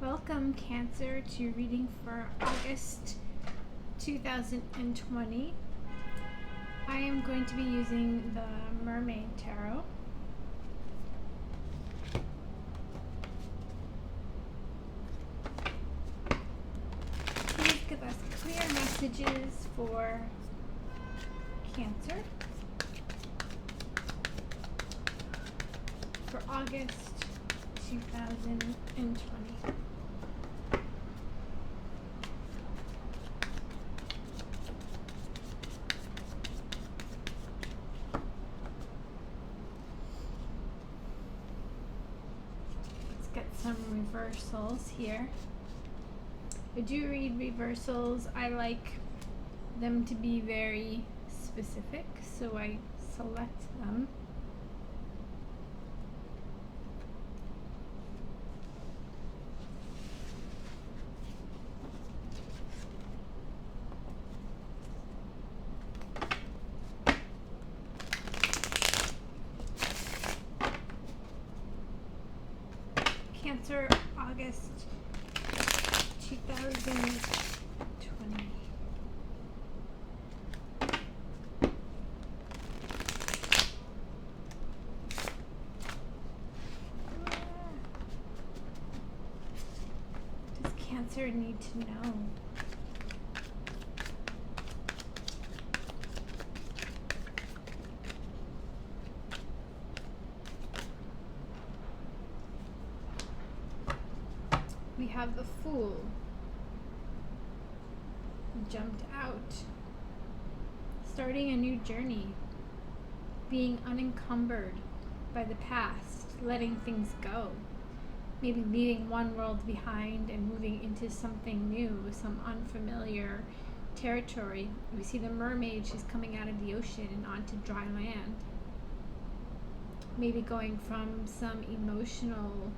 Welcome, Cancer, to reading for August 2020. I am going to be using the Mermaid Tarot. Please give us clear messages for Cancer for August 2020. Get some reversals here. I do read reversals. I like them to be very specific, so I select them. Cancer, August 2020. Does Cancer need to know? We have the Fool. Jumped out. Starting a new journey. Being unencumbered by the past. Letting things go. Maybe leaving one world behind and moving into something new, some unfamiliar territory. We see the mermaid, she's coming out of the ocean and onto dry land. Maybe going from some emotional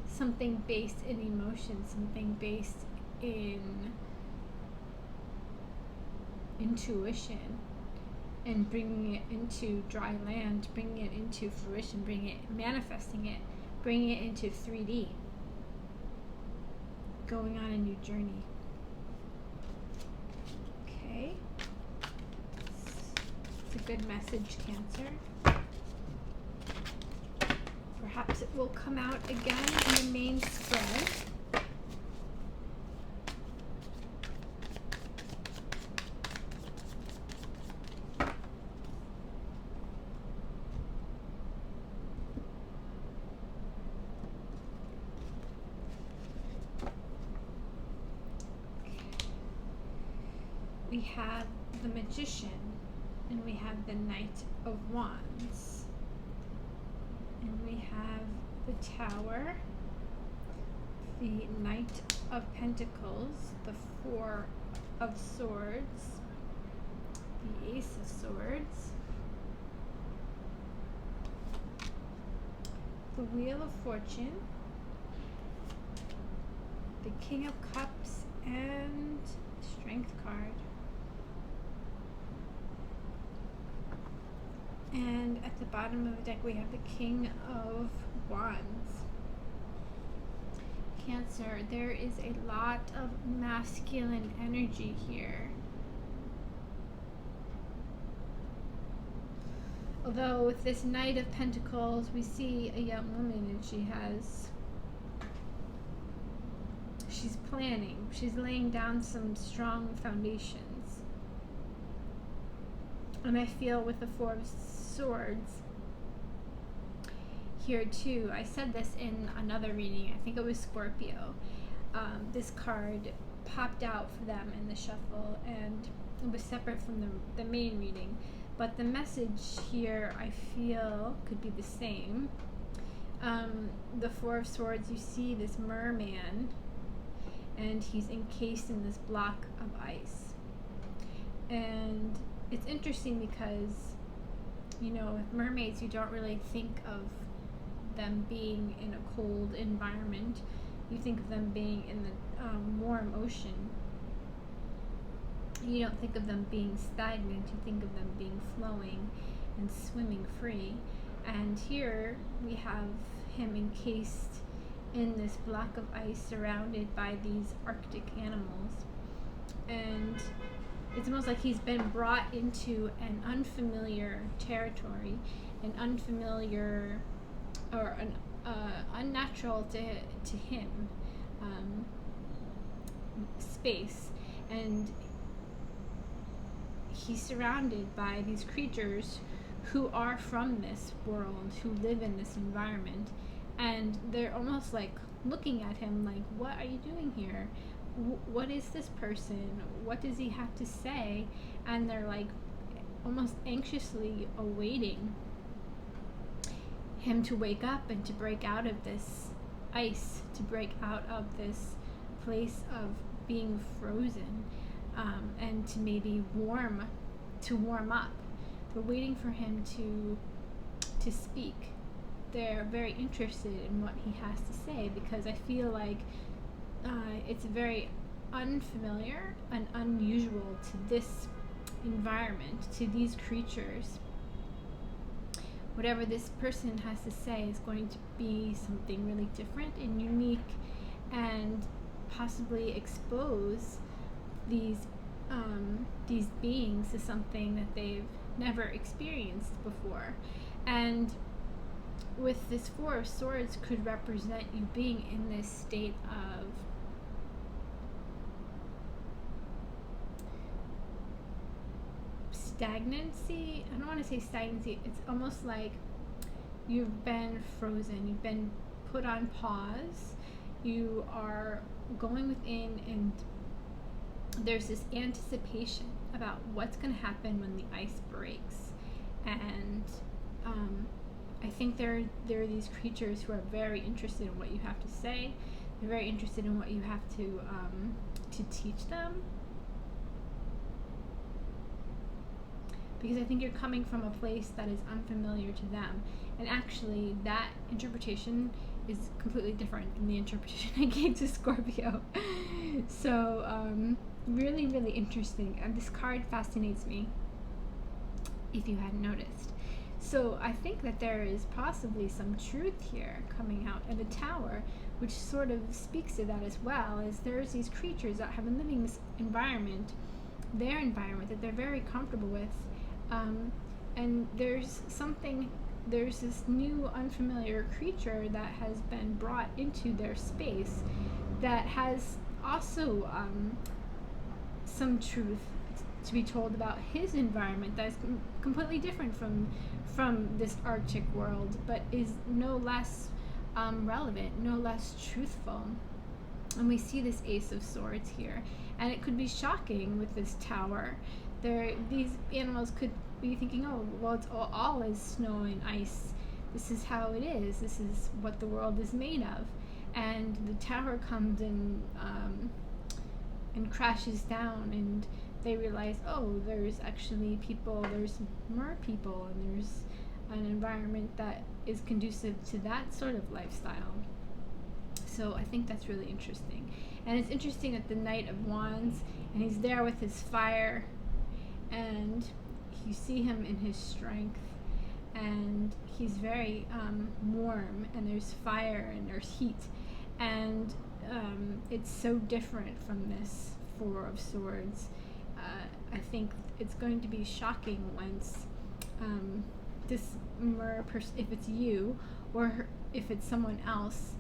something based in emotion, something based in intuition, and bringing it into dry land, bringing it into fruition, manifesting it, bringing it into 3D, going on a new journey. Okay, it's a good message, Cancer. Perhaps it will come out again in the main spread. We have the Magician, and we have the Knight of Wands. And we have the Tower, the Knight of Pentacles, the Four of Swords, the Ace of Swords, the Wheel of Fortune, the King of Cups, and Strength card. And at the bottom of the deck we have the King of Wands. Cancer, there is a lot of masculine energy here. Although with this Knight of Pentacles, we see a young woman and she's planning. She's laying down some strong foundations. And I feel with the Four of Swords here too, I said this in another reading, I think it was Scorpio, this card popped out for them in the shuffle and it was separate from the main reading, but the message here I feel could be the same. The Four of Swords, you see this merman and he's encased in this block of ice, and it's interesting because, you know, with mermaids, you don't really think of them being in a cold environment. You think of them being in the warm ocean. You don't think of them being stagnant. You think of them being flowing and swimming free. And here we have him encased in this block of ice surrounded by these Arctic animals. And it's almost like he's been brought into an unfamiliar territory, an unfamiliar or an unnatural to him space. And he's surrounded by these creatures who are from this world, who live in this environment, and they're almost like looking at him like, what are you doing here? What is this person? What does he have to say? And they're like almost anxiously awaiting him to wake up and to break out of this ice, to break out of this place of being frozen, and to maybe warm up. They're waiting for him to speak. They're very interested in what he has to say, because I feel like it's very unfamiliar and unusual to this environment, to these creatures. Whatever this person has to say is going to be something really different and unique, and possibly expose these beings to something that they've never experienced before. And with this Four of Swords could represent you being in this state of stagnancy. I don't want to say stagnancy. It's almost like you've been frozen. You've been put on pause. You are going within, and there's this anticipation about what's going to happen when the ice breaks. And I think there are these creatures who are very interested in what you have to say. They're very interested in what you have to teach them. Because I think you're coming from a place that is unfamiliar to them. And actually, that interpretation is completely different than the interpretation I gave to Scorpio. So, really, really interesting. And this card fascinates me, if you hadn't noticed. So I think that there is possibly some truth here coming out. And the Tower, which sort of speaks to that as well, is there's these creatures that have been living this environment, their environment, that they're very comfortable with. And there's this new unfamiliar creature that has been brought into their space that has also some truth to be told about his environment that is completely different from this Arctic world, but is no less relevant, no less truthful. And we see this Ace of Swords here, and it could be shocking with this Tower. These animals could be thinking, oh, well, it's all is snow and ice. This is how it is. This is what the world is made of. And the Tower comes and crashes down, and they realize, oh, there's actually people, there's mer people, and there's an environment that is conducive to that sort of lifestyle. So I think that's really interesting. And it's interesting that the Knight of Wands, and he's there with his fire, and you see him in his strength, and he's very warm, and there's fire and there's heat, and it's so different from this Four of Swords. I think it's going to be shocking once this mer person, if it's you or if it's someone else,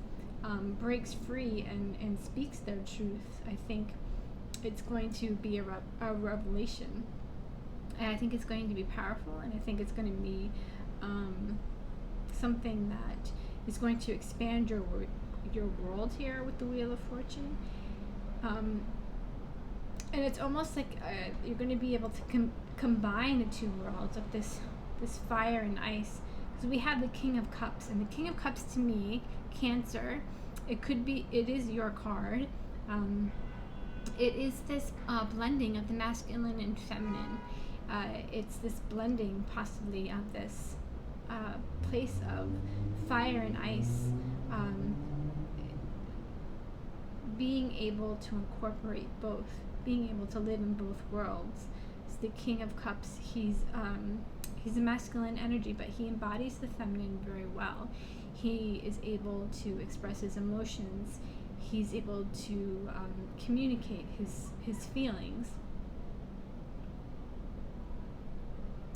breaks free and speaks their truth. I think it's going to be a revelation. And I think it's going to be powerful, and I think it's going to be something that is going to expand your world here with the Wheel of Fortune. And it's almost like you're going to be able to combine the two worlds of this fire and ice. Because we have the King of Cups, and the King of Cups, to me, Cancer, it is your card. It is this blending of the masculine and feminine. It's this blending, possibly, of this place of fire and ice, being able to incorporate both, being able to live in both worlds. So the King of Cups, he's He's a masculine energy, but he embodies the feminine very well. He is able to express his emotions. He's able to communicate his feelings,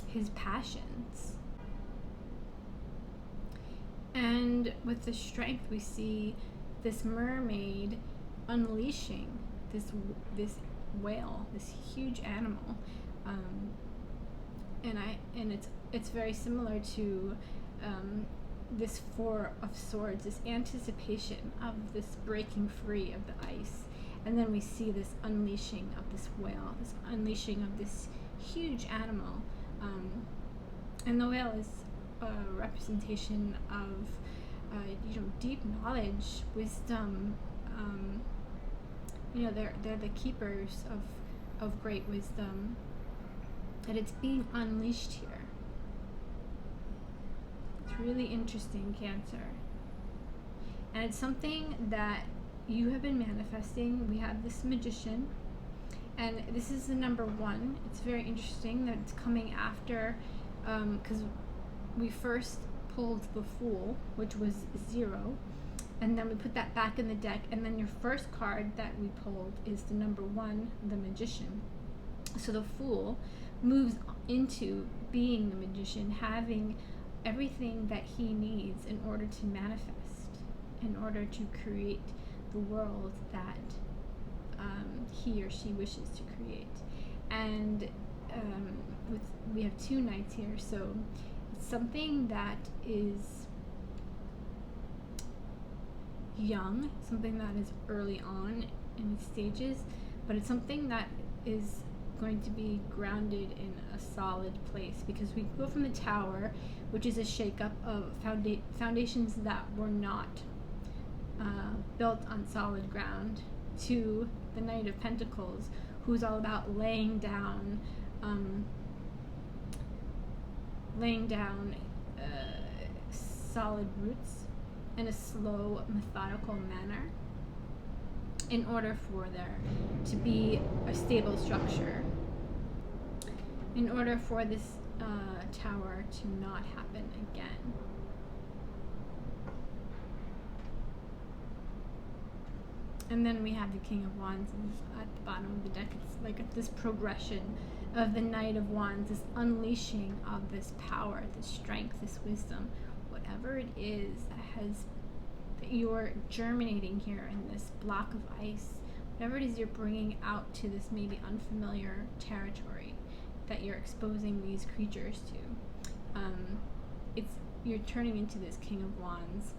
his passions. And with the strength, we see this mermaid unleashing this whale, this huge animal, and it's very similar to this Four of Swords, this anticipation of this breaking free of the ice, and then we see this unleashing of this whale, this unleashing of this huge animal, and the whale is a representation of deep knowledge, wisdom. They're the keepers of great wisdom, and it's being unleashed here. It's really interesting, Cancer. And it's something that you have been manifesting. We have this Magician, and this is the number 1. It's very interesting that it's coming after, because we first pulled the Fool, which was 0, and then we put that back in the deck, and then your first card that we pulled is the number 1, the Magician. So the Fool moves into being the Magician, having everything that he needs in order to manifest, in order to create the world that he or she wishes to create. And we have 2 knights here, so it's something that is young, something that is early on in its stages, but it's something that is going to be grounded in a solid place, because we go from the Tower, which is a shakeup of foundations that were not built on solid ground, to the Knight of Pentacles, who's all about laying down solid roots in a slow, methodical manner, in order for there to be a stable structure, in order for this tower to not happen again. And then we have the King of Wands at the bottom of the deck. It's like this progression of the Knight of Wands, this unleashing of this power, this strength, this wisdom, whatever it is that you're germinating here in this block of ice, whatever it is you're bringing out to this maybe unfamiliar territory that you're exposing these creatures to. You're turning into this King of Wands,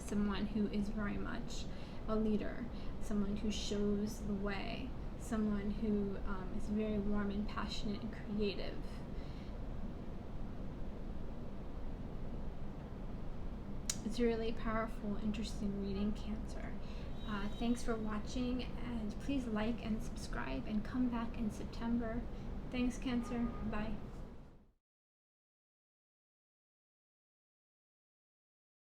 someone who is very much a leader, someone who shows the way, someone who is very warm and passionate and creative. It's a really powerful, interesting reading, Cancer. Thanks for watching, and please like and subscribe and come back in September. Thanks, Cancer. Bye.